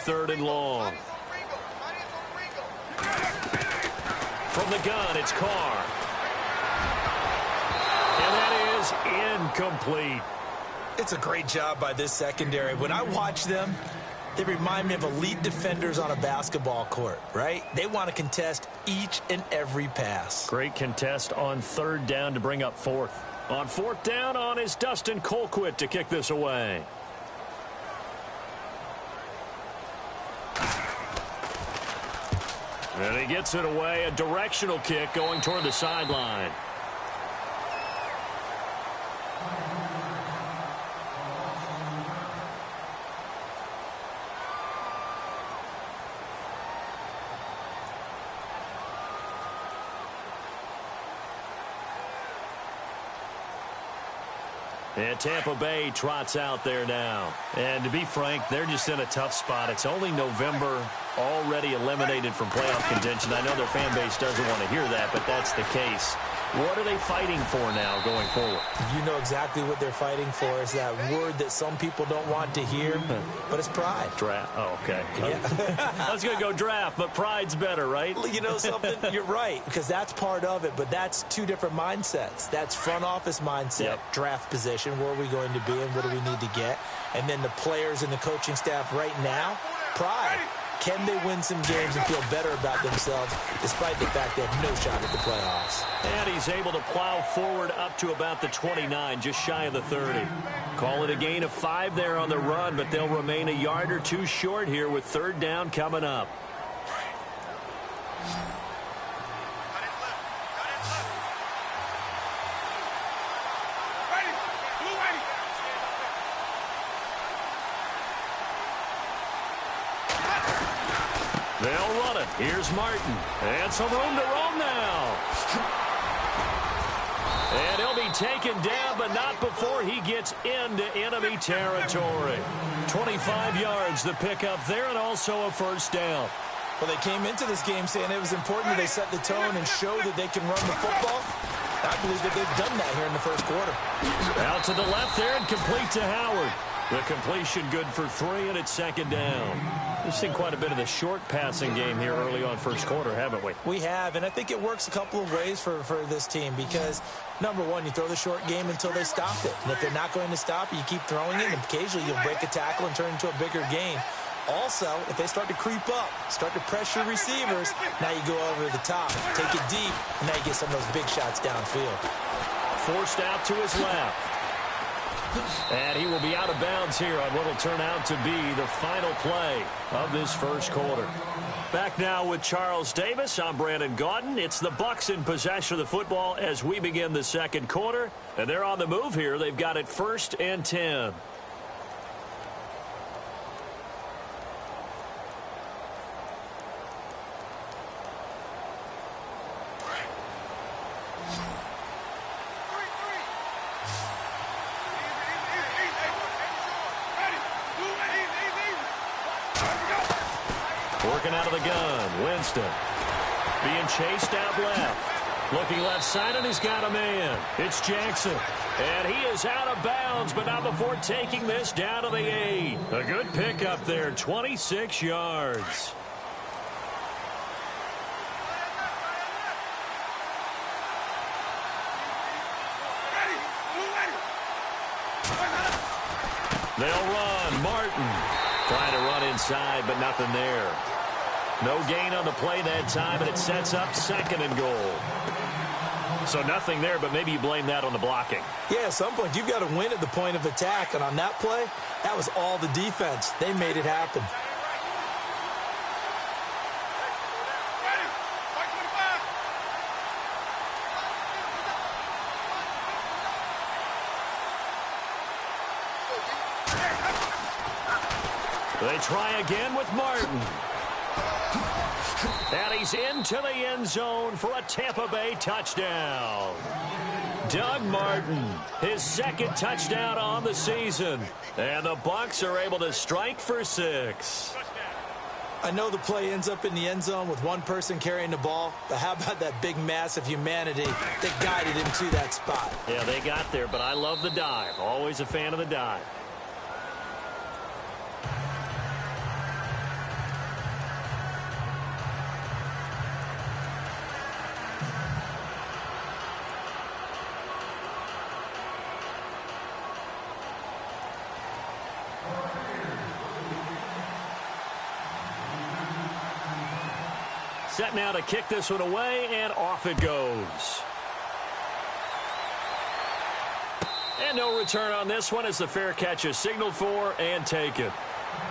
3rd and long. From the gun, it's Carr. And that is incomplete. It's a great job by this secondary. When I watch them, they remind me of elite defenders on a basketball court, right? They want to contest each and every pass. Great contest on 3rd down to bring up 4th. On 4th down on is Dustin Colquitt to kick this away. And he gets it away, a directional kick going toward the sideline. And Tampa Bay trots out there now. And to be frank, they're just in a tough spot. It's only November, already eliminated from playoff contention. I know their fan base doesn't want to hear that, but that's the case. What are they fighting for now going forward? You know exactly what they're fighting for. Is that word that some people don't want to hear, but it's pride. Draft. Oh, okay. Yeah. I was going to go draft, but pride's better, right? You know something? You're right, because that's part of it, but that's two different mindsets. That's front office mindset, draft position, where are we going to be and what do we need to get? And then the players and the coaching staff right now, pride. Can they win some games and feel better about themselves despite the fact they have no shot at the playoffs? And he's able to plow forward up to about the 29, just shy of the 30. Call it a gain of 5 there on the run, but they'll remain a yard or two short here with 3rd down coming up. They'll run it. Here's Martin. And some room to roam now. And he'll be taken down, but not before he gets into enemy territory. 25 yards the pickup there, and also a 1st down. Well, they came into this game saying it was important that they set the tone and show that they can run the football. I believe that they've done that here in the 1st quarter. Out to the left there and complete to Howard. The completion good for 3, and it's 2nd down. We've seen quite a bit of the short passing game here early on 1st quarter, haven't we? We have, and I think it works a couple of ways for this team because, number one, you throw the short game until they stop it. And if they're not going to stop it, you keep throwing it, and occasionally you'll break a tackle and turn it into a bigger gain. Also, if they start to creep up, start to pressure receivers, now you go over the top, take it deep, and now you get some of those big shots downfield. Forced out to his left. And he will be out of bounds here on what will turn out to be the final play of this 1st quarter. Back now with Charles Davis. I'm Brandon Gaudin. It's the Bucs in possession of the football as we begin the 2nd quarter. And they're on the move here. They've got it 1st and 10. Working out of the gun, Winston. Being chased out left. Looking left side, and he's got a man. It's Jackson. And he is out of bounds, but not before taking this down to the 8. A good pickup there, 26 yards. They'll run. Martin trying to run inside, but nothing there. No gain on the play that time, and it sets up 2nd and goal. So nothing there, but maybe you blame that on the blocking. Yeah, at some point, you've got to win at the point of attack. And on that play, that was all the defense. They made it happen. They try again with Martin. And he's into the end zone for a Tampa Bay touchdown. Doug Martin, his 2nd touchdown on the season. And the Bucs are able to strike for 6. I know the play ends up in the end zone with one person carrying the ball, but how about that big mass of humanity that guided him to that spot? Yeah, they got there, but I love the dive. Always a fan of the dive. set now to kick this one away, and off it goes. And no return on this one as the fair catch is signaled for and taken.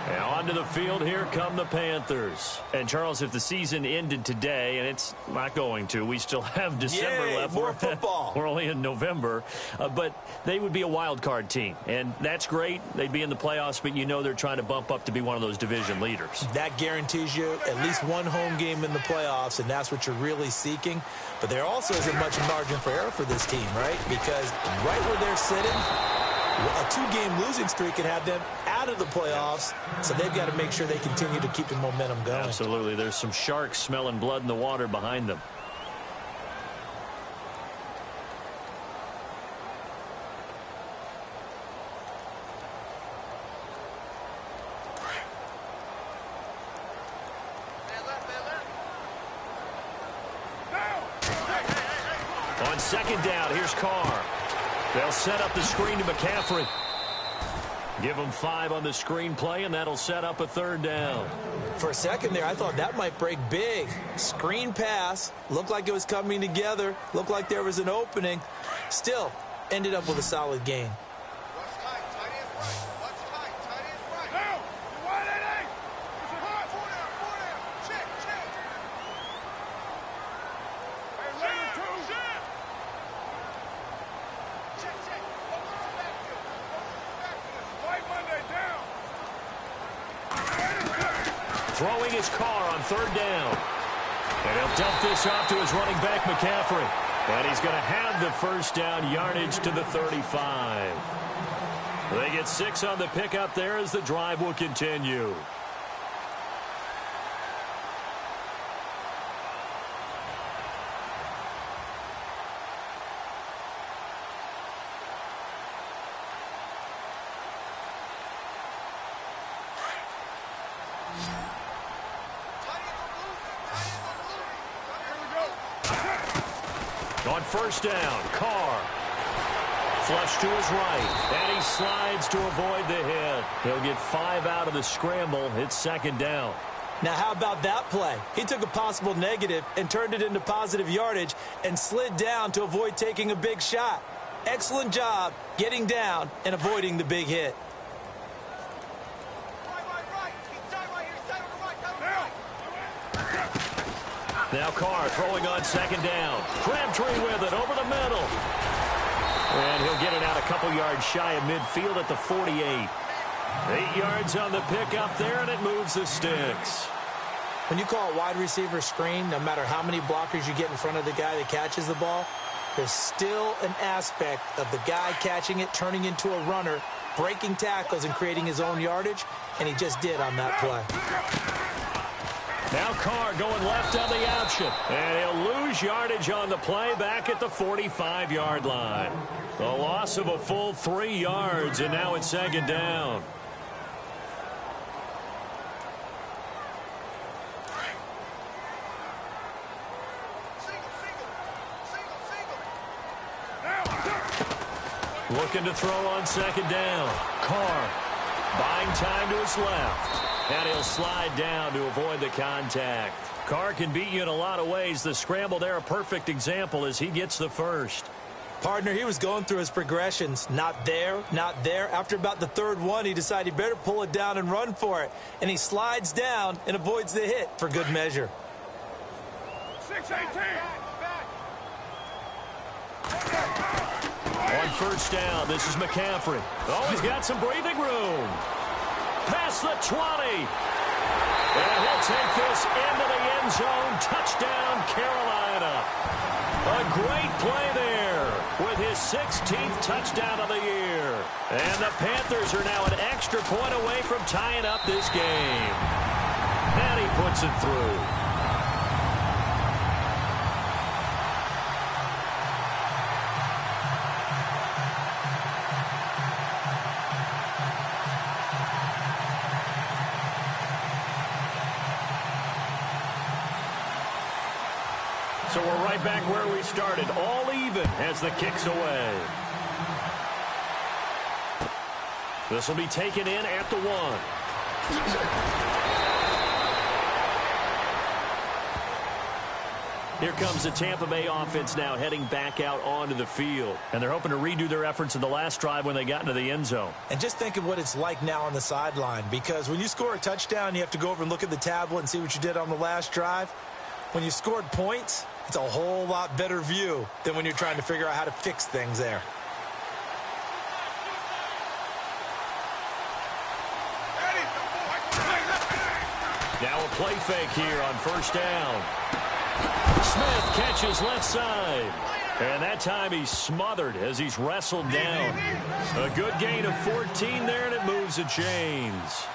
And onto the field, here come the Panthers. And, Charles, if the season ended today, and it's not going to, we still have December left. More football. We're only in November. But they would be a wild card team. And that's great. They'd be in the playoffs, but you know they're trying to bump up to be one of those division leaders. That guarantees you at least one home game in the playoffs, and that's what you're really seeking. But there also isn't much margin for error for this team, right? Because right where they're sitting, a 2-game losing streak could have them out of the playoffs, so they've got to make sure they continue to keep the momentum going. Absolutely. There's some sharks smelling blood in the water behind them. On second down, here's Carr. They'll set up the screen to McCaffrey. Give him 5 on the screen play, and that'll set up a third down. For a second there, I thought that might break big. Screen pass. Looked like it was coming together. Looked like there was an opening. Still, ended up with a solid gain. Throwing his Carr on third down. And he'll dump this off to his running back, McCaffrey. And he's going to have the first down yardage to the 35. They get 6 on the pickup there as the drive will continue. On first down, Carr. Flush to his right, and he slides to avoid the hit. He'll get 5 out of the scramble. It's second down. Now, how about that play? He took a possible negative and turned it into positive yardage and slid down to avoid taking a big shot. Excellent job getting down and avoiding the big hit. Now Carr throwing on second down. Crabtree with it over the middle. And he'll get it out a couple yards shy of midfield at the 48. 8 yards on the pickup there, and it moves the sticks. When you call a wide receiver screen, no matter how many blockers you get in front of the guy that catches the ball, there's still an aspect of the guy catching it, turning into a runner, breaking tackles and creating his own yardage, and he just did on that play. Now Carr going left on the option. And he'll lose yardage on the play back at the 45-yard line. The loss of a full 3 yards, and now it's second down. Looking to throw on second down. Carr buying time to his left. And he'll slide down to avoid the contact. Carr can beat you in a lot of ways. The scramble there, a perfect example as he gets the first. Partner, he was going through his progressions. Not there, not there. After about the third one, he decided he better pull it down and run for it. And he slides down and avoids the hit for good measure. 6-18. On first down, this is McCaffrey. Oh, he's got some breathing room. Past the 20. And he'll take this into the end zone. Touchdown, Carolina. A great play there with his 16th touchdown of the year. And the Panthers are now an extra point away from tying up this game. And he puts it through. So we're right back where we started, all even as the kick's away. This will be taken in at the 1. Here comes the Tampa Bay offense now heading back out onto the field. And they're hoping to redo their efforts in the last drive when they got into the end zone. And just think of what it's like now on the sideline, because when you score a touchdown, you have to go over and look at the tablet and see what you did on the last drive. When you scored points, it's a whole lot better view than when you're trying to figure out how to fix things there. Now a play fake here on first down. Smith catches left side. And that time he's smothered as he's wrestled down. A good gain of 14 there, and it moves the chains.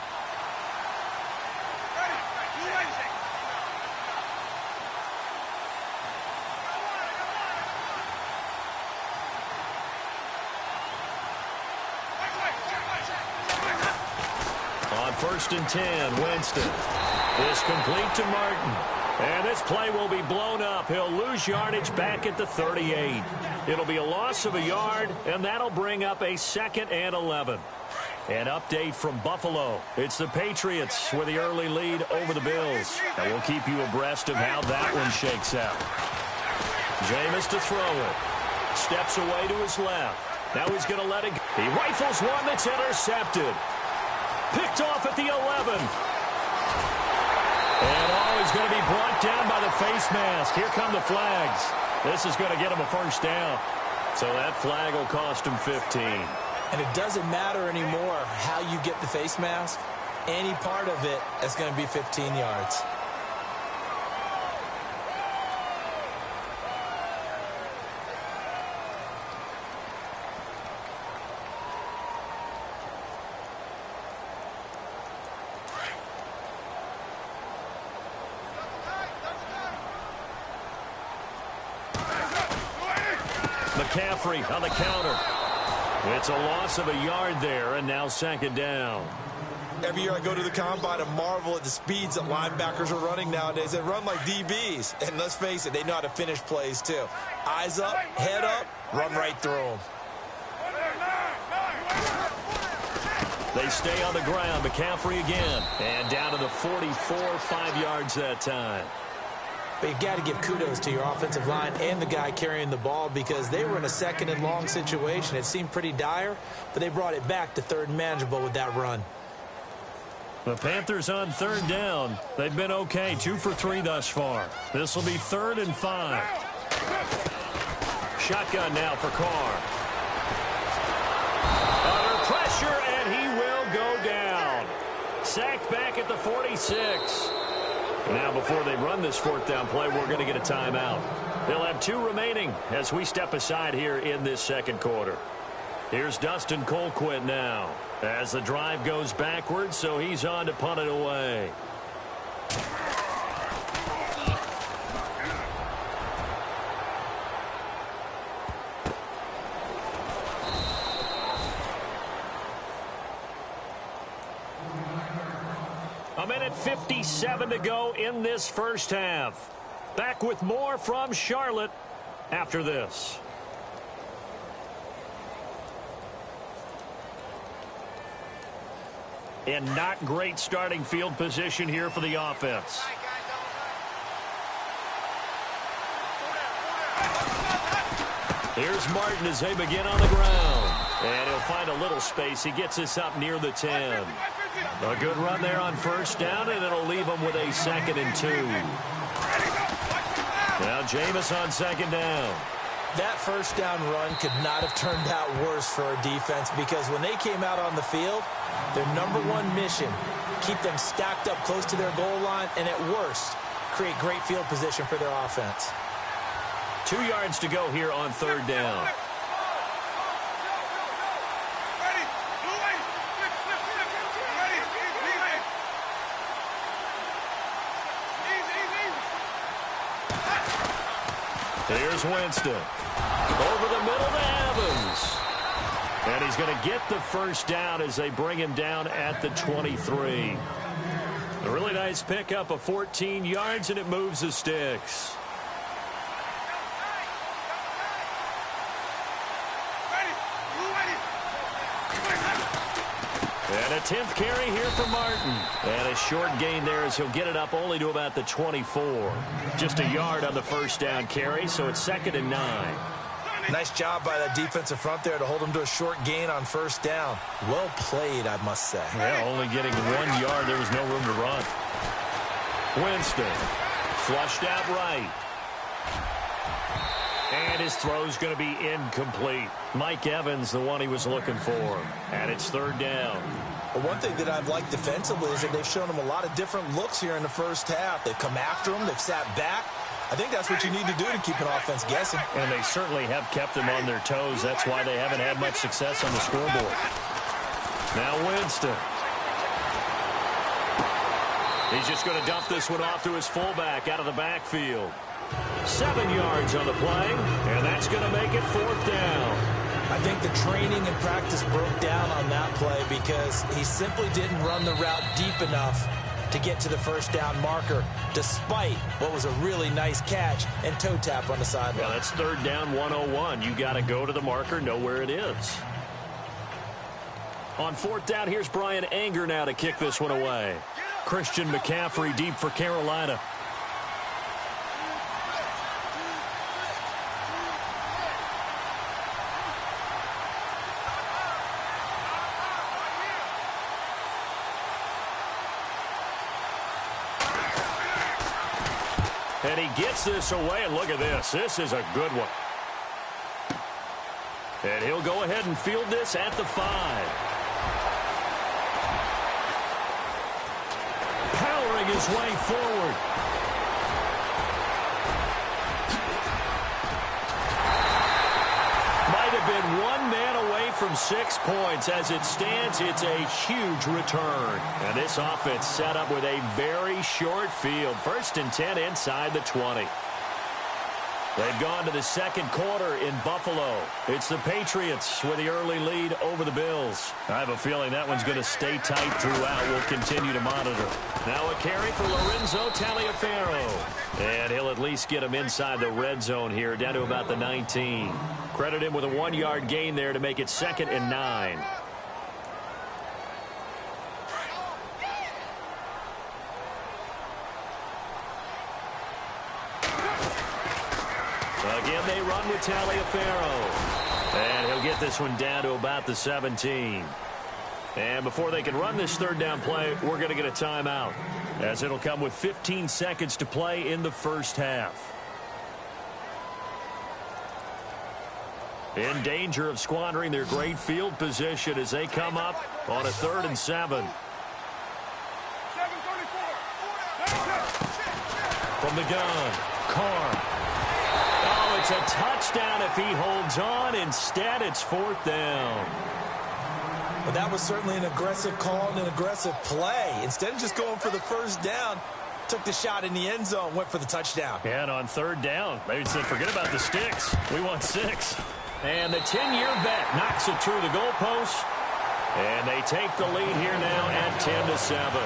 On 1st and 10, Winston is complete to Martin. And this play will be blown up. He'll lose yardage back at the 38. It'll be a loss of a yard, and that'll bring up a 2nd and 11. An update from Buffalo. It's the Patriots with the early lead over the Bills. And we'll keep you abreast of how that one shakes out. Jameis to throw it. Steps away to his left. Now he's going to let it go. He rifles one that's intercepted. Picked off at the 11. And he's going to be brought down by the face mask. Here come the flags. This is going to get him a first down. So that flag will cost him 15. And it doesn't matter anymore how you get the face mask. Any part of it is going to be 15 yards. McCaffrey on the counter. It's a loss of a yard there, and now 2nd down. Every year I go to the combine and marvel at the speeds that linebackers are running nowadays. They run like DBs. And let's face it, they know how to finish plays too. Eyes up, head up, run right through them. They stay on the ground. McCaffrey again. And down to the 44, 5 yards that time. But you've got to give kudos to your offensive line and the guy carrying the ball, because they were in a 2nd and long situation. It seemed pretty dire, but they brought it back to 3rd and manageable with that run. The Panthers on 3rd down. They've been okay, 2 for 3 thus far. This will be 3rd and 5. Shotgun now for Carr. Under pressure, and he will go down. Sacked back at the 46. Now, before they run this 4th down play, we're going to get a timeout. They'll have 2 remaining as we step aside here in this 2nd quarter. Here's Dustin Colquitt now as the drive goes backwards, so he's on to punt it away. A minute 57 to go in this first half. Back with more from Charlotte after this. And not great starting field position here for the offense. Here's Martin as they begin on the ground. And he'll find a little space. He gets us up near the 10. A good run there on 1st down, and it'll leave him with a 2nd and 2. Now Jameis on 2nd down. That 1st down run could not have turned out worse for our defense, because when they came out on the field, their #1 mission, keep them stacked up close to their goal line, and at worst, create great field position for their offense. 2 yards to go here on 3rd down. Here's Winston. Over the middle to Evans. And he's going to get the 1st down as they bring him down at the 23. A really nice pickup of 14 yards, and it moves the sticks. And it 10th carry here for Martin. And a short gain there as he'll get it up only to about the 24. Just a yard on the first down carry, so it's 2nd and 9. Nice job by that defensive front there to hold him to a short gain on first down. Well played, I must say. Yeah, only getting 1 yard. There was no room to run. Winston flushed out right. And his throw's going to be incomplete. Mike Evans, the one he was looking for. And it's 3rd down. Well, one thing that I've liked defensively is that they've shown him a lot of different looks here in the first half. They've come after him. They've sat back. I think that's what you need to do to keep an offense guessing. And they certainly have kept them on their toes. That's why they haven't had much success on the scoreboard. Now Winston. He's just going to dump this one off to his fullback out of the backfield. 7 yards on the play, and that's going to make it 4th down. I think the training and practice broke down on that play because he simply didn't run the route deep enough to get to the first down marker, despite what was a really nice catch and toe tap on the sideline. Well, that's 3rd down 101. You got to go to the marker, know where it is. On 4th down, here's Brian Anger now to kick this one away. Christian McCaffrey deep for Carolina. And he gets this away, and look at this. This is a good one. And he'll go ahead and field this at the 5. Powering his way forward. Might have been 1 man away from 6 points. As it stands, it's a huge return. And this offense set up with a very short field. 1st and 10 inside the 20. They've gone to the 2nd quarter in Buffalo. It's the Patriots with the early lead over the Bills. I have a feeling that one's going to stay tight throughout. We'll continue to monitor. Now a carry for Lorenzo Taliaferro. And he'll at least get him inside the red zone here, down to about the 19. Credit him with a 1-yard gain there to make it 2nd and 9. Again, they run with Taliaferro. And he'll get this one down to about the 17. And before they can run this 3rd down play, we're going to get a timeout, as it'll come with 15 seconds to play in the first half. In danger of squandering their great field position as they come up on a 3rd and 7. From the gun, Carr. Oh, it's a touchdown if he holds on. Instead, it's 4th down. But that was certainly an aggressive call and an aggressive play. Instead of just going for the first down, took the shot in the end zone, went for the touchdown. And on 3rd down, they said, forget about the sticks. We want 6. And the 10-year vet knocks it through the goalpost. And they take the lead here now at 10-7.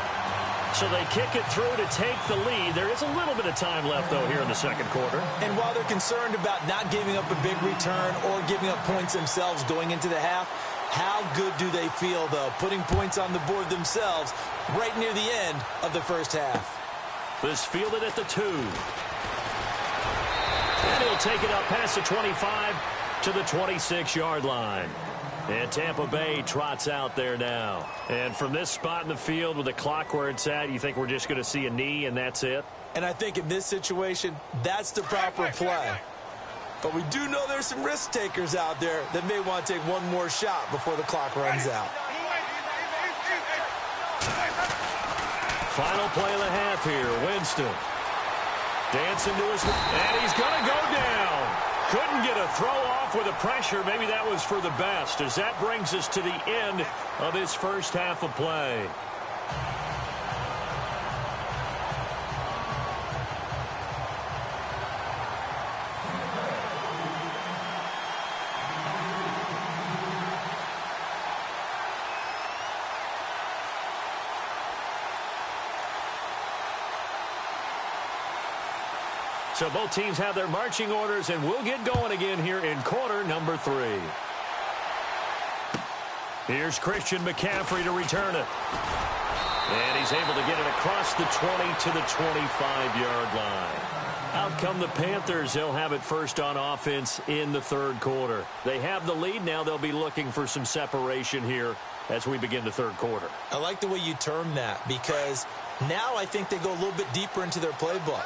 So they kick it through to take the lead. There is a little bit of time left, though, here in the 2nd quarter. And while they're concerned about not giving up a big return or giving up points themselves going into the half, how good do they feel, though, putting points on the board themselves right near the end of the first half? This fielded at the 2. And he'll take it up past the 25 to the 26-yard line. And Tampa Bay trots out there now. And from this spot in the field with the clock where it's at, you think we're just going to see a knee and that's it? And I think in this situation, that's the proper play. But we do know there's some risk takers out there that may want to take one more shot before the clock runs out. Final play of the half here. Winston dancing to his... And he's going to go down. Couldn't get a throw off with the pressure. Maybe that was for the best, as that brings us to the end of this first half of play. So both teams have their marching orders, and we'll get going again here in quarter number 3. Here's Christian McCaffrey to return it. And he's able to get it across the 20 to the 25-yard line. Out come the Panthers. They'll have it first on offense in the third quarter. They have the lead. Now they'll be looking for some separation here as we begin the third quarter. I like the way you term that, because now I think they go a little bit deeper into their playbook.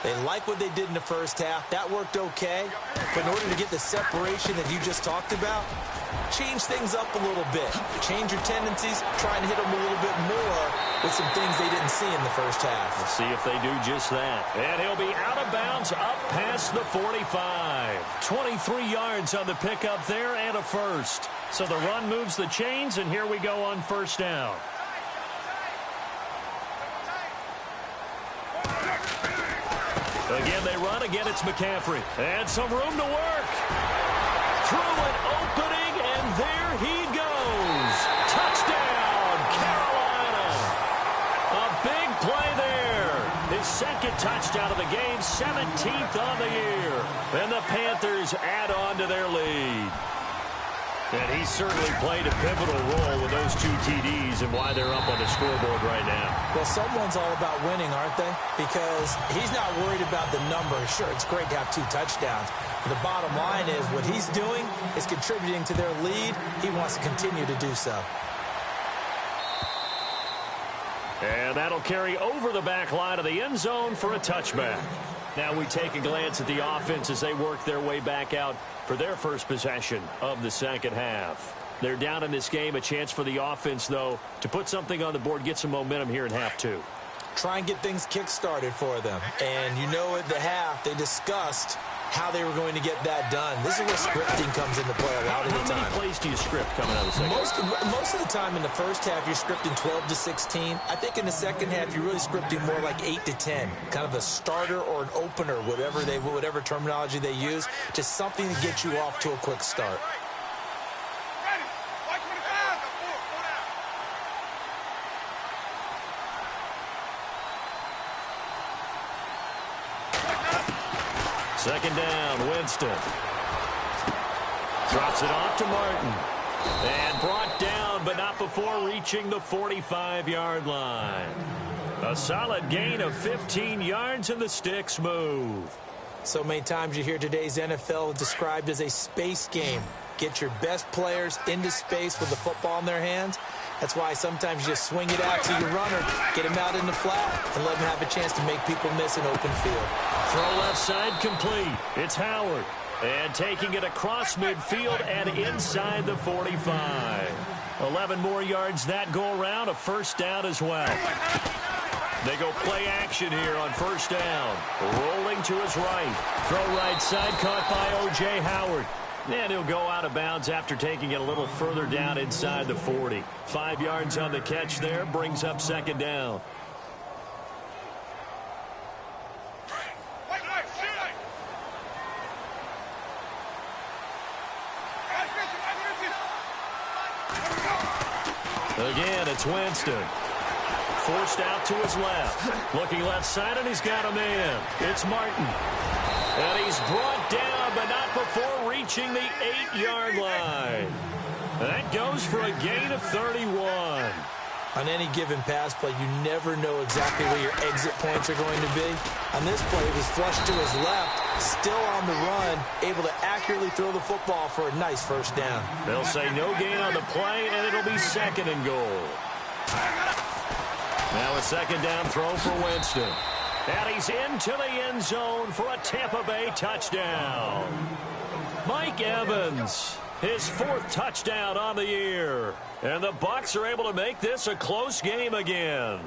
They like what they did in the first half. That worked okay. But in order to get the separation that you just talked about, change things up a little bit. Change your tendencies. Try and hit them a little bit more with some things they didn't see in the first half. Let's see if they do just that. And he'll be out of bounds up past the 45. 23 yards on the pickup there and a first. So the run moves the chains, and here we go on first down. Again, they run. Again, it's McCaffrey. And some room to work. Through an opening, and there he goes. Touchdown, Carolina. A big play there. His second touchdown of the game, 17th on the year. And the Panthers add on to their lead. And he certainly played a pivotal role with those two TDs and why they're up on the scoreboard right now. Well, someone's all about winning, aren't they? Because he's not worried about the number. Sure, it's great to have 2 touchdowns. But the bottom line is what he's doing is contributing to their lead. He wants to continue to do so. And that'll carry over the back line of the end zone for a touchback. Now we take a glance at the offense as they work their way back out for their first possession of the second half. They're down in this game. A chance for the offense, though, to put something on the board, get some momentum here in half 2. Try and get things kick-started for them. And you know at the half, they discussed how they were going to get that done. This is where scripting comes into play a lot of the time. How many plays do you script coming out of the second half? Most of the time in the first half, you're scripting 12 to 16. I think in the second half, you're really scripting more like 8 to 10. Kind of a starter or an opener, whatever terminology they use. Just something to get you off to a quick start. Second down, Winston. Drops it off to Martin. And brought down, but not before reaching the 45-yard line. A solid gain of 15 yards, and the sticks move. So many times you hear today's NFL described as a space game. Get your best players into space with the football in their hands. That's why sometimes you just swing it out to your runner, get him out in the flat, and let him have a chance to make people miss an open field. Throw left side complete. It's Howard. And taking it across midfield and inside the 45. 11 more yards that go around. A first down as well. They go play action here on first down. Rolling to his right. Throw right side caught by O.J. Howard. And he'll go out of bounds after taking it a little further down inside the 40. 5 yards on the catch there. Brings up second down. Again, it's Winston. Forced out to his left. Looking left side, and he's got a man. It's Martin. And he's brought down, but not before reaching the 8-yard line. That goes for a gain of 31. On any given pass play, you never know exactly where your exit points are going to be. On this play, it was flushed to his left, still on the run, able to accurately throw the football for a nice first down. They'll say no gain on the play, and it'll be second and goal. Now a second down throw for Winston. And he's into the end zone for a Tampa Bay touchdown. Mike Evans, his 4th touchdown on the year. And the Bucs are able to make this a close game again.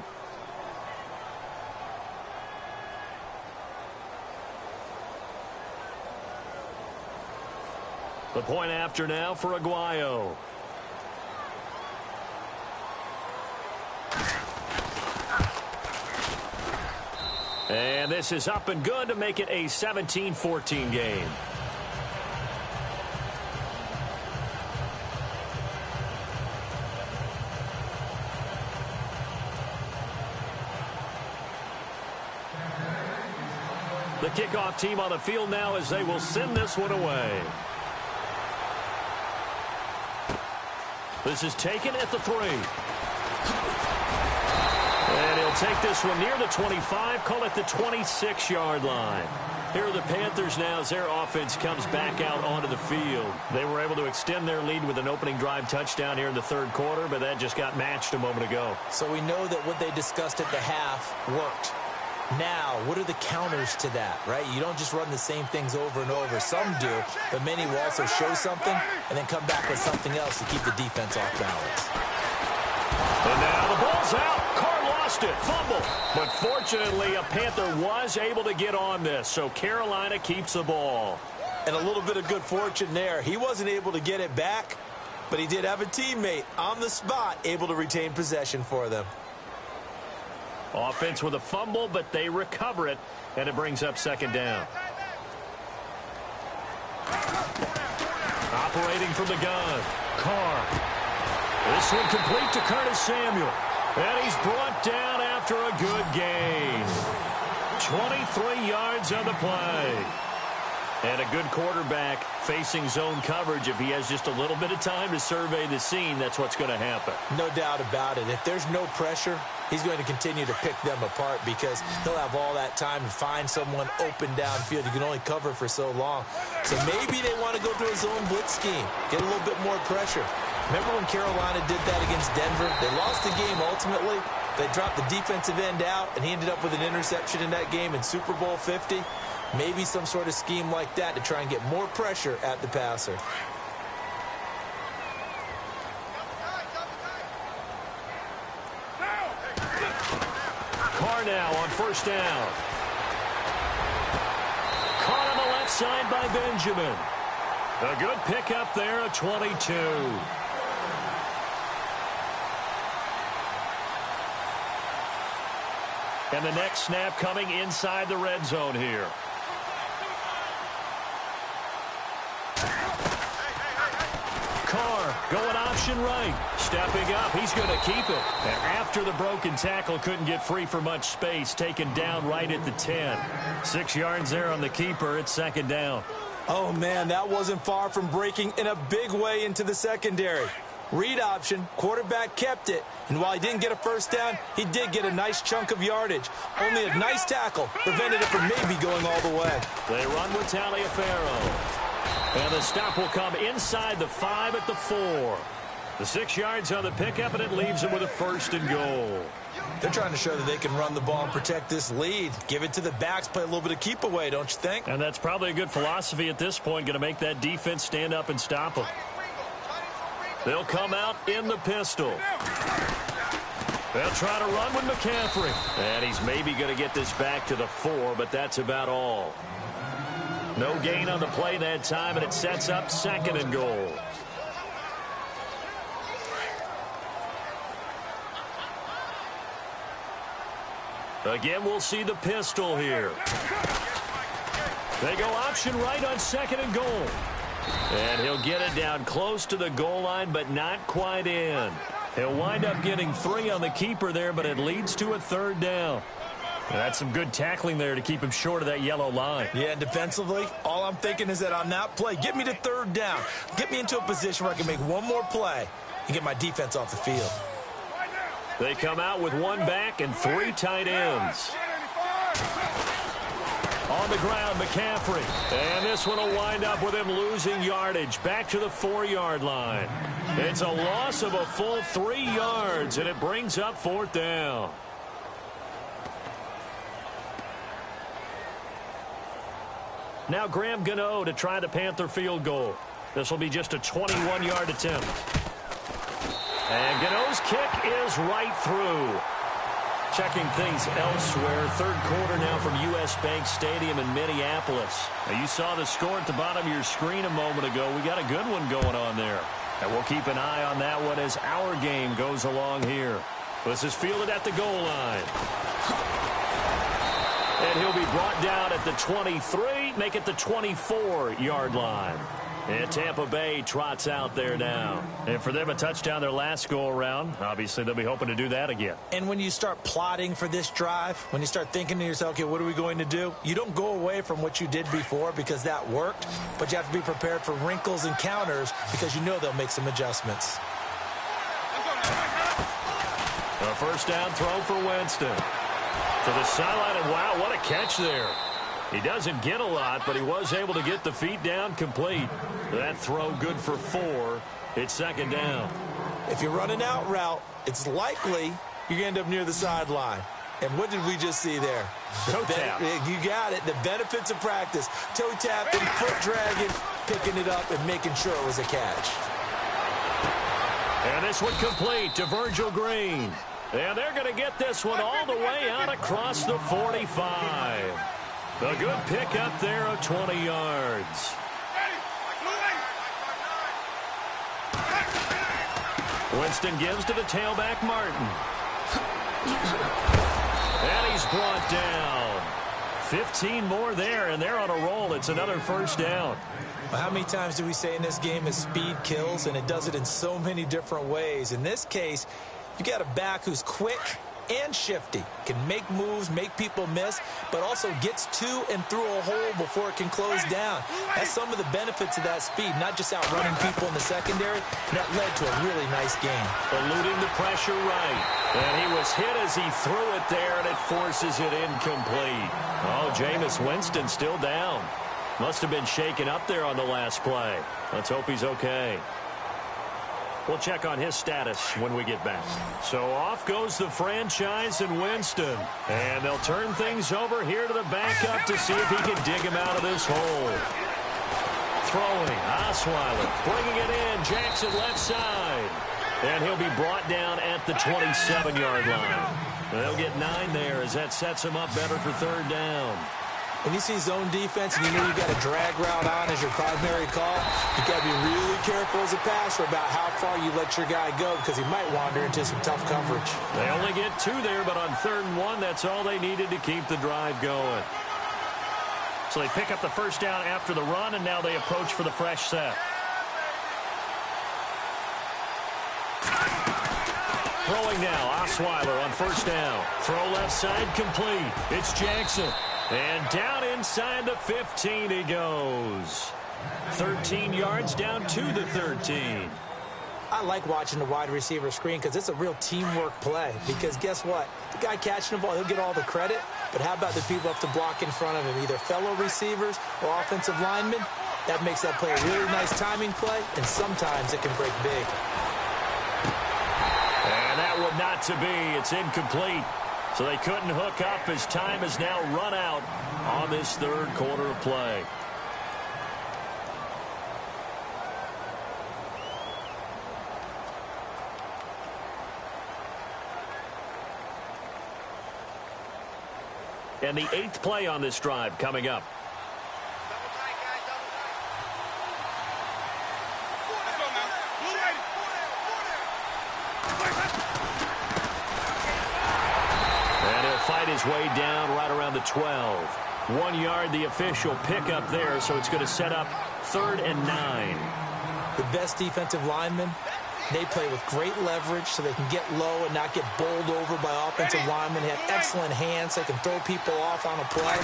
The point after now for Aguayo. And this is up and good to make it a 17-14 game. The kickoff team on the field now as they will send this one away. This is taken at the 3. And he'll take this one near the 25, call it the 26-yard line. Here are the Panthers now as their offense comes back out onto the field. They were able to extend their lead with an opening drive touchdown here in the third quarter, but that just got matched a moment ago. So we know that what they discussed at the half worked. Now, what are the counters to that, right? You don't just run the same things over and over. Some do, but many will also show something and then come back with something else to keep the defense off balance. And now the ball's out. Carr lost it. Fumble. But fortunately, a Panther was able to get on this, so Carolina keeps the ball. And a little bit of good fortune there. He wasn't able to get it back, but he did have a teammate on the spot able to retain possession for them. Offense with a fumble, but they recover it, and it brings up second down. Operating from the gun, Carr. This one complete to Curtis Samuel. And he's brought down after a good gain. 23 yards on the play. And a good quarterback facing zone coverage. If he has just a little bit of time to survey the scene, that's what's going to happen. No doubt about it. If there's no pressure, he's going to continue to pick them apart because he'll have all that time to find someone open downfield. You can only cover for so long. So maybe they want to go to a zone blitz scheme, get a little bit more pressure. Remember when Carolina did that against Denver? They lost the game ultimately. They dropped the defensive end out, and he ended up with an interception in that game in Super Bowl 50. Maybe some sort of scheme like that to try and get more pressure at the passer. Carr now on first down. Caught on the left side by Benjamin. A good pickup there at 22. And the next snap coming inside the red zone here. Carr going option right. Stepping up. He's going to keep it. And after the broken tackle, couldn't get free for much space. Taken down right at the 10. 6 yards there on the keeper. It's second down. Oh, man, that wasn't far from breaking in a big way into the secondary. Read option, quarterback kept it, and while he didn't get a first down, he did get a nice chunk of yardage. Only a nice tackle prevented it from maybe going all the way. They run with Taliaferro. And the stop will come inside the 5 at the 4. The 6 yards on the pickup, and it leaves him with a first and goal. They're trying to show that they can run the ball and protect this lead. Give it to the backs, play a little bit of keep away, don't you think? And that's probably a good philosophy at this point, going to make that defense stand up and stop them. They'll come out in the pistol. They'll try to run with McCaffrey. And he's maybe going to get this back to the 4, but that's about all. No gain on the play that time, and it sets up second and goal. Again, we'll see the pistol here. They go option right on second and goal. And he'll get it down close to the goal line, but not quite in. He'll wind up getting 3 on the keeper there, but it leads to a third down. And that's some good tackling there to keep him short of that yellow line. Yeah, defensively, all I'm thinking is that on that play, get me to third down. Get me into a position where I can make one more play and get my defense off the field. They come out with 1 back and 3 tight ends. On the ground, McCaffrey. And this one will wind up with him losing yardage back to the 4-yard line. It's a loss of a full 3 yards, and it brings up 4th down. Now Graham Gano to try the Panther field goal. This will be just a 21-yard attempt. And Gano's kick is right through. Checking things elsewhere. Third quarter now from U.S. Bank Stadium in Minneapolis. Now you saw the score at the bottom of your screen a moment ago. We got a good one going on there. And we'll keep an eye on that one as our game goes along here. This is fielded at the goal line. And he'll be brought down at the 23, make it the 24-yard line. And Tampa Bay trots out there now. And for them, a touchdown their last go-around. Obviously, they'll be hoping to do that again. And when you start plotting for this drive, when you start thinking to yourself, okay, what are we going to do? You don't go away from what you did before because that worked, but you have to be prepared for wrinkles and counters because you know they'll make some adjustments. A first down throw for Winston. To the sideline, and wow, what a catch there. He doesn't get a lot, but he was able to get the feet down complete. That throw good for 4. It's second down. If you're running out route, it's likely you're going to end up near the sideline. And what did we just see there? Toe tap. You got it. The benefits of practice. Toe tapping, foot dragging, picking it up, and making sure it was a catch. And this one complete to Virgil Green. And they're going to get this one all the way out across the 45. A good pickup there of 20 yards. Winston gives to the tailback, Martin. And he's brought down. 15 more there, and they're on a roll. It's another first down. Well, how many times do we say in this game is speed kills, and it does it in so many different ways. In this case, you got a back who's quick and shifty, can make moves, make people miss, but also gets to and through a hole before it can close down. That's some of the benefits of that speed, not just outrunning people in the secondary. That led to a really nice game. Eluding the pressure right. And he was hit as he threw it there, and it forces it incomplete. Oh, Jameis Winston still down. Must have been shaken up there on the last play. Let's hope he's okay. We'll check on his status when we get back. So off goes the franchise and Winston. And they'll turn things over here to the backup to see if he can dig him out of this hole. Throwing, Osweiler, bringing it in, Jackson left side. And he'll be brought down at the 27-yard line. They'll get 9 there as that sets him up better for third down. When you see zone defense and you know you've got a drag route on as your primary call, you got to be really careful as a passer about how far you let your guy go because he might wander into some tough coverage. They only get 2 there, but on 3rd and 1, that's all they needed to keep the drive going. So they pick up the first down after the run, and now they approach for the fresh set. Throwing now, Osweiler on first down. Throw left side complete. It's Jackson. And down inside the 15 he goes. 13 yards down to the 13. I like watching the wide receiver screen because it's a real teamwork play. Because guess what? The guy catching the ball, he'll get all the credit. But how about the people up to block in front of him? Either fellow receivers or offensive linemen. That makes that play a really nice timing play. And sometimes it can break big. And that one not to be. It's incomplete. So they couldn't hook up as time has now run out on this 3rd quarter of play. And the 8th play on this drive coming up. Fight his way down right around the 12. 1 yard, the official pickup there, so it's going to set up 3rd and 9. The best defensive linemen, they play with great leverage so they can get low and not get bowled over by offensive linemen. They have excellent hands. They can throw people off on a play.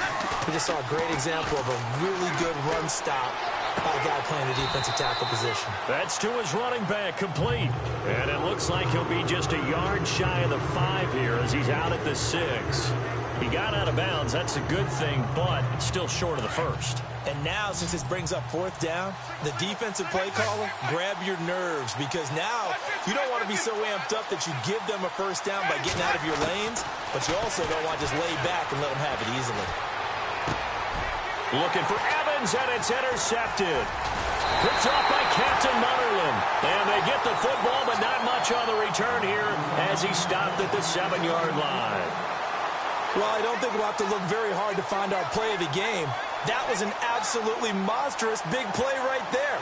We just saw a great example of a really good run stop by a guy playing the defensive tackle position. That's to his running back, complete. And it looks like he'll be just a yard shy of the 5 here as he's out at the 6. He got out of bounds. That's a good thing, but it's still short of the 1st. And now, since this brings up 4th down, the defensive play caller, grab your nerves because now you don't want to be so amped up that you give them a first down by getting out of your lanes, but you also don't want to just lay back and let them have it easily. Looking for Evans, and it's intercepted. Picked off by Captain Mutterland. And they get the football, but not much on the return here as he stopped at the 7-yard line. Well, I don't think we'll have to look very hard to find our play of the game. That was an absolutely monstrous big play right there.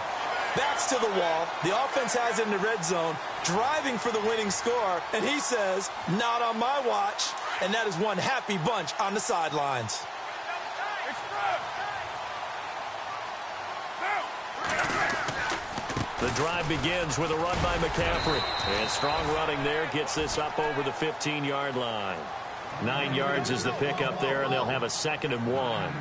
Backs to the wall. The offense has it in the red zone, driving for the winning score. And he says, not on my watch. And that is one happy bunch on the sidelines. The drive begins with a run by McCaffrey. And strong running there gets this up over the 15-yard line. 9 yards is the pickup there, and they'll have a 2nd and 1.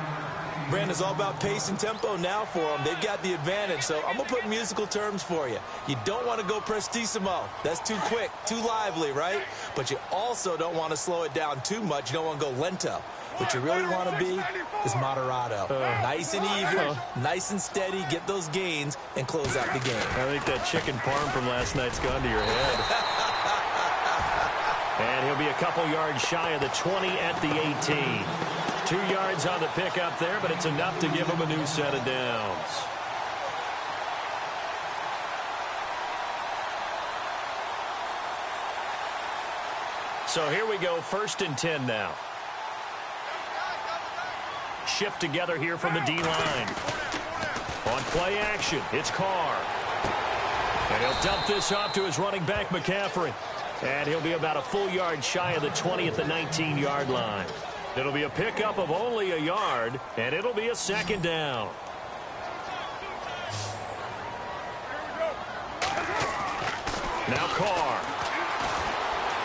Brandon, it's all about pace and tempo now for them. They've got the advantage, so I'm going to put musical terms for you. You don't want to go prestissimo. That's too quick, too lively, right? But you also don't want to slow it down too much. You don't want to go lento. What you really want to be is moderato. Nice and even, nice and steady, get those gains, and close out the game. I think that chicken parm from last night's gone to your head. And he'll be a couple yards shy of the 20 at the 18. 2 yards on the pickup there, but it's enough to give him a new set of downs. So here we go, 1st and 10 now. Shift together here from the D-line. On play action, it's Carr. And he'll dump this off to his running back, McCaffrey. And he'll be about a full yard shy of the 20 at the 19-yard line. It'll be a pickup of only a yard, and it'll be a 2nd down. Now Carr.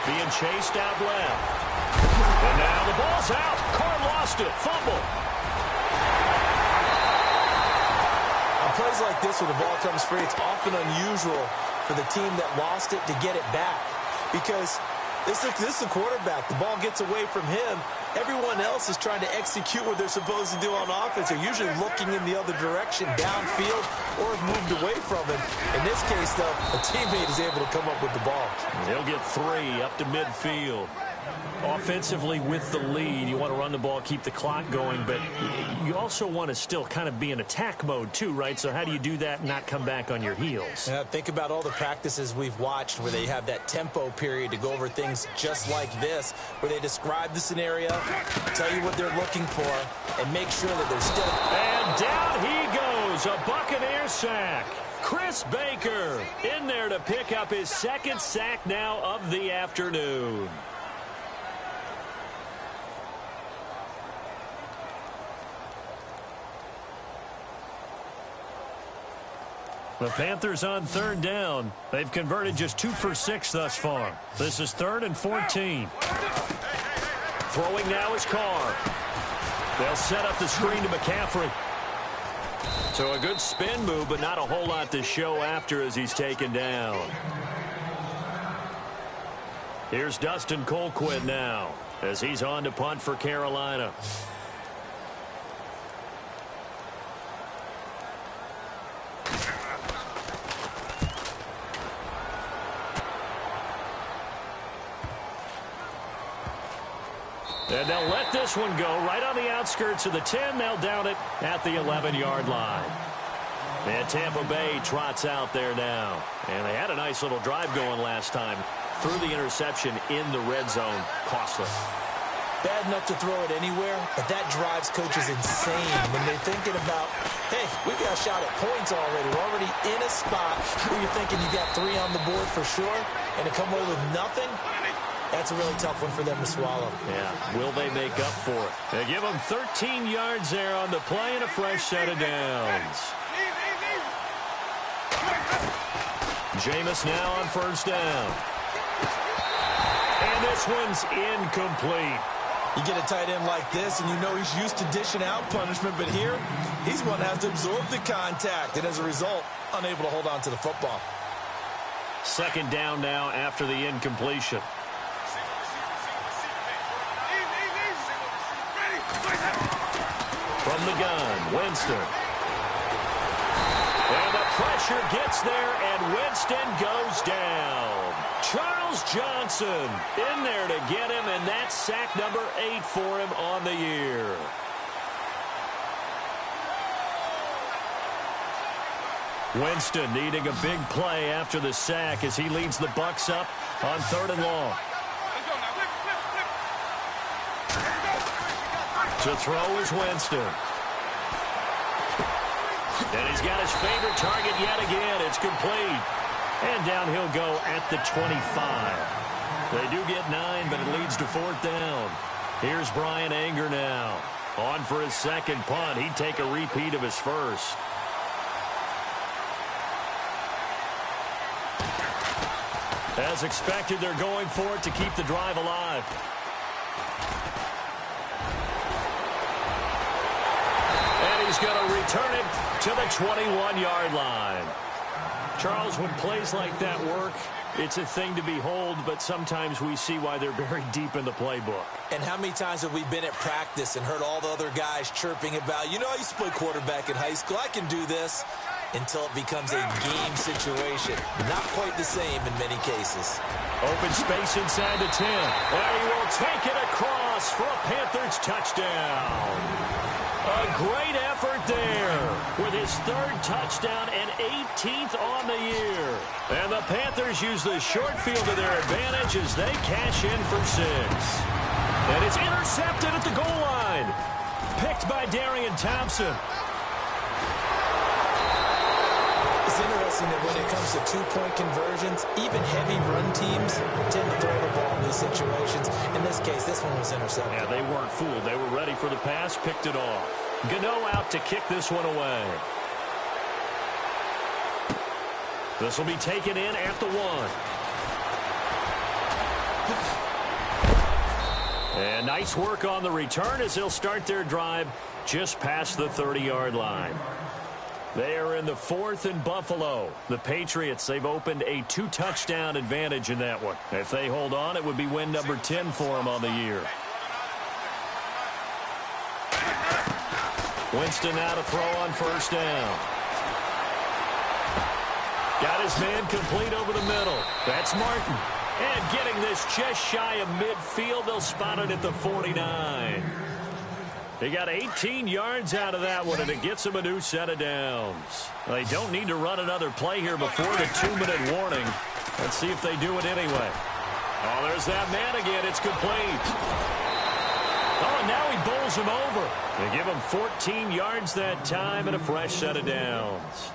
Being chased out left. And now the ball's out. Carr lost it. Fumble. On plays like this where the ball comes free, it's often unusual for the team that lost it to get it back. Because this is the quarterback. The ball gets away from him. Everyone else is trying to execute what they're supposed to do on offense. They're usually looking in the other direction, downfield, or have moved away from him. In this case, though, a teammate is able to come up with the ball. He'll get 3 up to midfield. Offensively with the lead, you want to run the ball, keep the clock going, but you also want to still kind of be in attack mode too, right? So how do you do that and not come back on your heels? Yeah, think about all the practices we've watched where they have that tempo period to go over things just like this, where they describe the scenario, tell you what they're looking for, and make sure that they're still... And down he goes, a Buccaneer sack. Chris Baker in there to pick up his 2nd sack now of the afternoon. The Panthers on 3rd down. They've converted just 2 for 6 thus far. This is 3rd and 14. Throwing now is Carr. They'll set up the screen to McCaffrey. So a good spin move, but not a whole lot to show after as he's taken down. Here's Dustin Colquitt now as he's on to punt for Carolina. And they'll let this one go right on the outskirts of the 10. They'll down it at the 11-yard line. And Tampa Bay trots out there now. And they had a nice little drive going last time. Threw the interception in the red zone. Costly. Bad enough to throw it anywhere, but that drives coaches insane when they're thinking about, hey, we've got a shot at points already. We're already in a spot where you're thinking you got 3 on the board for sure, and to come away with nothing, that's a really tough one for them to swallow. Yeah, will they make up for it? They give them 13 yards there on the play and a fresh set of downs. Jameis now on 1st down. And this one's incomplete. You get a tight end like this, and you know he's used to dishing out punishment, but here, he's one that has to absorb the contact, and as a result, unable to hold on to the football. 2nd down now after the incompletion. From the gun, Winston. And the pressure gets there, and Winston goes down. Charles Johnson in there to get him, and that's sack number 8 for him on the year. Winston needing a big play after the sack as he leads the Bucs up on 3rd and long. To throw is Winston. And he's got his favorite target yet again. It's complete. And down he'll go at the 25. They do get 9, but it leads to 4th down. Here's Brian Anger now. On for his 2nd punt. He'd take a repeat of his first. As expected, they're going for it to keep the drive alive. is going to return it to the 21-yard line. Charles, when plays like that work, it's a thing to behold, but sometimes we see why they're buried deep in the playbook. And how many times have we been at practice and heard all the other guys chirping about, you know, I used to play quarterback in high school, I can do this, until it becomes a game situation. Not quite the same in many cases. Open space inside the 10. And he will take it across for a Panthers touchdown. A great effort there with his third touchdown and 18th on the year. And the Panthers use the short field to their advantage as they cash in for 6. And it's intercepted at the goal line. Picked by Darian Thompson. It's interesting that when it comes to two-point conversions, even heavy run teams tend to throw the ball in these situations. In this case, this one was intercepted. Yeah, they weren't fooled. They were ready for the pass, picked it off. Gano out to kick this one away. This will be taken in at the 1. And nice work on the return as they'll start their drive just past the 30-yard line. They are in the 4th and Buffalo. The Patriots, they've opened a 2-touchdown advantage in that one. If they hold on, it would be win number 10 for them on the year. Winston now to throw on first down. Got his man complete over the middle. That's Martin. And getting this just shy of midfield, they'll spot it at the 49. They got 18 yards out of that one, and it gets them a new set of downs. They don't need to run another play here before the 2-minute warning. Let's see if they do it anyway. Oh, there's that man again. It's complete. Oh, and now he bowls him over. They give him 14 yards that time and a fresh set of downs.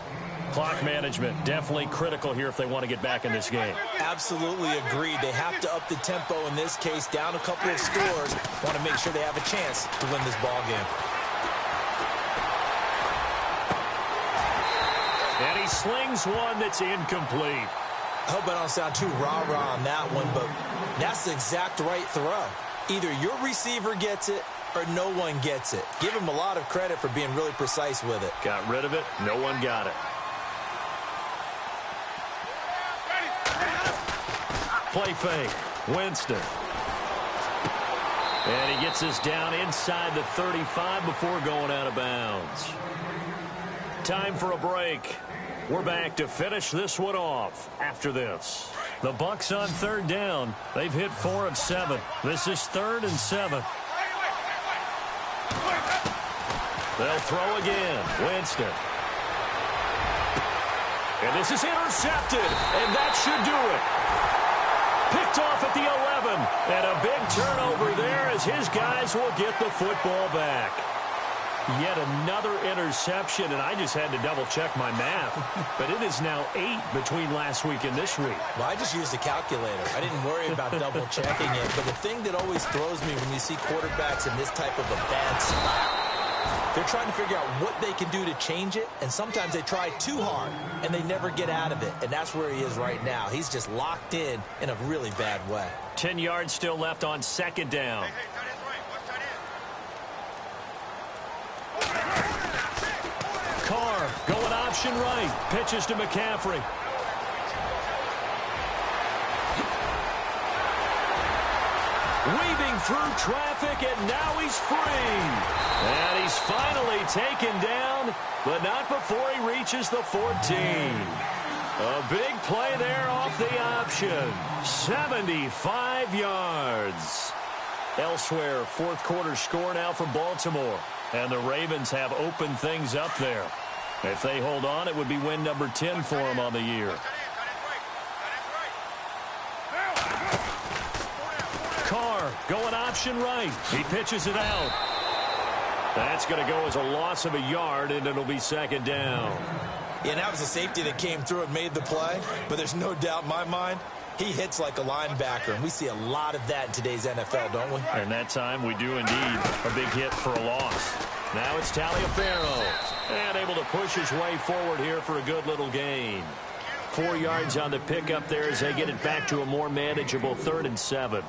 Clock management definitely critical here if they want to get back in this game. Absolutely agreed. They have to up the tempo in this case, down a couple of scores. Want to make sure they have a chance to win this ball game. And he slings one that's incomplete. I hope I don't sound too rah-rah on that one, but that's the exact right throw. Either your receiver gets it or no one gets it. Give him a lot of credit for being really precise with it. Got rid of it. No one got it. Play fake. Winston. And he gets this down inside the 35 before going out of bounds. Time for a break. We're back to finish this one off after this. The Bucs on third down. They've hit 4 of 7. This is 3rd and 7. They'll throw again. Winston. And this is intercepted. And that should do it. Picked off at the 11. And a big turnover there as his guys will get the football back. Yet another interception, and I just had to double-check my math. But it is now 8 between last week and this week. Well, I just used a calculator. I didn't worry about double-checking it. But the thing that always throws me when you see quarterbacks in this type of a bad spot, they're trying to figure out what they can do to change it, and sometimes they try too hard, and they never get out of it. And that's where he is right now. He's just locked in a really bad way. 10 yards still left on second down. Carr going option right. Pitches to McCaffrey. Weaving through traffic, and now he's free. And he's finally taken down, but not before he reaches the 14. A big play there off the option. 75 yards. Elsewhere, fourth quarter score now for Baltimore. And the Ravens have opened things up there. If they hold on, it would be win number 10 for them on the year. Carr going option right. He pitches it out. That's going to go as a loss of a yard, and it'll be second down. Yeah, that was a safety that came through and made the play. But there's no doubt in my mind, he hits like a linebacker. And we see a lot of that in today's NFL, don't we? And that time we do indeed. A big hit for a loss. Now it's Taliaferro. And able to push his way forward here for a good little gain. 4 yards on the pickup there as they get it back to a more manageable 3rd and 7.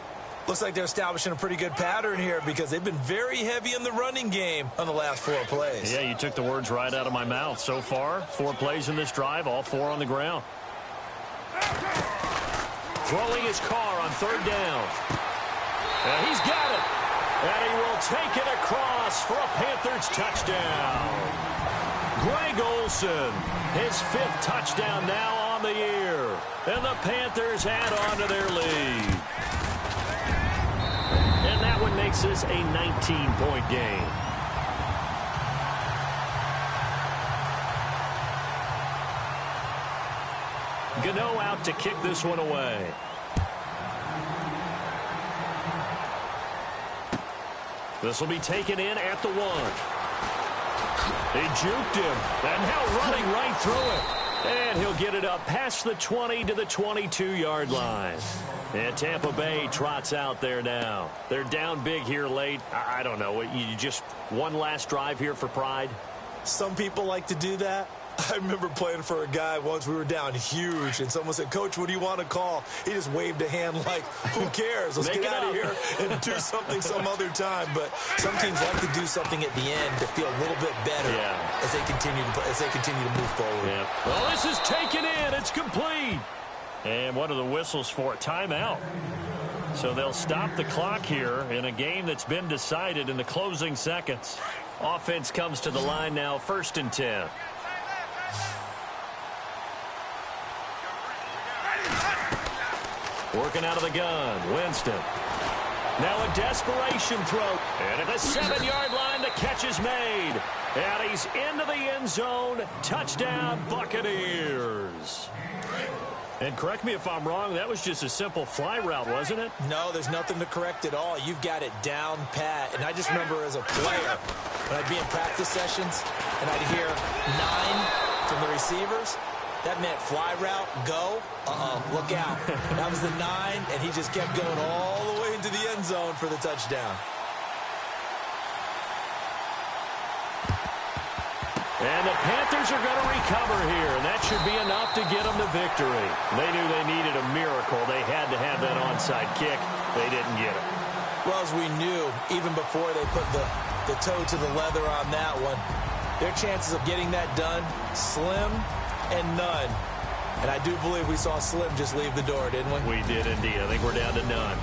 Looks like they're establishing a pretty good pattern here because they've been very heavy in the running game on the last 4 plays. Yeah, you took the words right out of my mouth. So far, 4 plays in this drive, all 4 on the ground. Throwing his car on 3rd down. And he's got it. And he will take it across for a Panthers touchdown. Greg Olsen, his 5th touchdown now on the year. And the Panthers add on to their lead. And that one makes this a 19-point game. Gano out to kick this one away. This will be taken in at the 1. He juked him, and now running right through it. And he'll get it up past the 20 to the 22-yard line. And Tampa Bay trots out there now. They're down big here late. I don't know. You just one last drive here for pride? Some people like to do that. I remember playing for a guy once. We were down huge, and someone said, "Coach, what do you want to call?" He just waved a hand like, who cares? Let's get out of here and do something some other time. But some teams like to do something at the end to feel a little bit better as they continue to move forward. Yeah. Well, this is taken in. It's complete. And what are the whistles for? Timeout. So they'll stop the clock here in a game that's been decided in the closing seconds. Offense comes to the line now, 1st and 10. Working out of the gun, Winston. Now a desperation throw. And at the 7-yard line, the catch is made. And he's into the end zone. Touchdown, Buccaneers. And correct me if I'm wrong, that was just a simple fly route, wasn't it? No, there's nothing to correct at all. You've got it down pat. And I just remember as a player, when I'd be in practice sessions, and I'd hear 9 from the receivers, that meant fly route, go, look out. That was the 9, and he just kept going all the way into the end zone for the touchdown. And the Panthers are going to recover here, and that should be enough to get them the victory. They knew they needed a miracle. They had to have that onside kick. They didn't get it. Well, as we knew, even before they put the toe to the leather on that one, their chances of getting that done, slim and none. And I do believe we saw Slim just leave the door, didn't we? We did indeed. I think we're down to none.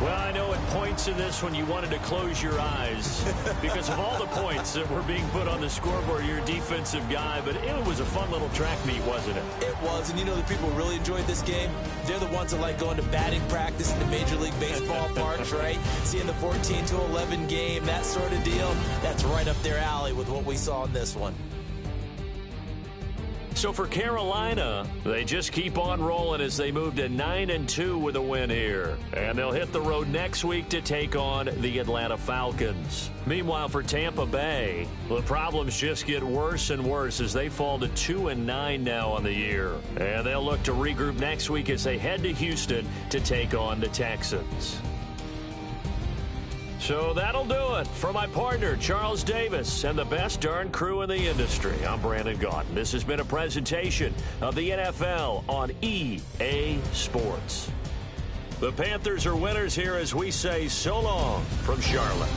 Well, I know at points in this when you wanted to close your eyes because of all the points that were being put on the scoreboard. You're a defensive guy, but it was a fun little track meet, wasn't it? It was, and you know the people who really enjoyed this game? They're the ones that like going to batting practice in the Major League Baseball parks, right? Seeing the 14-11 game, that sort of deal, that's right up their alley with what we saw in this one. So for Carolina, they just keep on rolling as they move to 9-2 with a win here. And they'll hit the road next week to take on the Atlanta Falcons. Meanwhile, for Tampa Bay, the problems just get worse and worse as they fall to 2-9 now on the year. And they'll look to regroup next week as they head to Houston to take on the Texans. So that'll do it. For my partner, Charles Davis, and the best darn crew in the industry, I'm Brandon Gaudin. This has been a presentation of the NFL on EA Sports. The Panthers are winners here as we say so long from Charlotte.